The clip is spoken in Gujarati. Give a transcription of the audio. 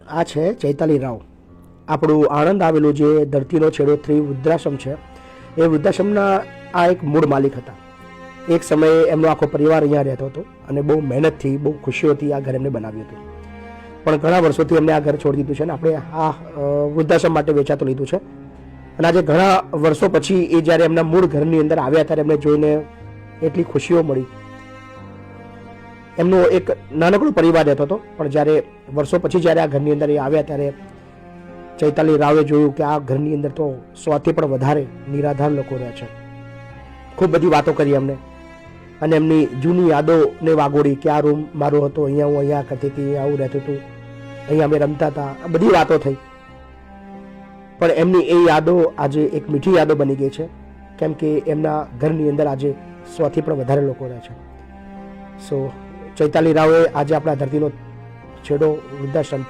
આ છે ચૈતાલી રાવ. આપણું આણંદ આવેલું જે ધરતીનો છેડો 3 વૃદ્ધાશ્રમ છે, એ વૃદ્ધાશ્રમના આ એક મૂળ માલિક હતા. એક સમયે એમનો આખો પરિવાર અહીંયા રહેતો હતો અને બહુ મહેનતથી, બહુ ખુશીઓથી આ ઘર એમને બનાવ્યું હતું. પણ ઘણા વર્ષોથી એમને આ ઘર છોડી દીધું છે ને આપણે આ વૃદ્ધાશ્રમ માટે વેચાતું લીધું છે. અને આજે ઘણા વર્ષો પછી એ જ્યારે એમના મૂળ ઘરની અંદર આવ્યા ત્યારે એમને જોઈને એટલી ખુશીઓ મળી. એમનો એક નાનકડો પરિવાર રહેતો હતો, પણ જ્યારે વર્ષો પછી જ્યારે આ ઘરની અંદર એ આવ્યા ત્યારે ચૈતાલી રાવે જોયું કે આ ઘરની અંદર તો 100થી પણ વધારે નિરાધાર લોકો રહે છે. ખૂબ બધી વાતો કરી એમને અને એમની જૂની યાદોને વાગોડી કે આ રૂમ મારો હતો, અહીંયા હું અહીંયા કરતી હતી, આવું રહેતું હતું, અહીંયા અમે રમતા હતા, આ બધી વાતો થઈ. પણ એમની એ યાદો આજે એક મીઠી યાદો બની ગઈ છે, કેમ કે એમના ઘરની અંદર આજે 100થી પણ વધારે લોકો રહે છે. સો ચૈતાલી રાવે આજે આપણા ધરતીનો છેડો વૃદ્ધાશ્રમ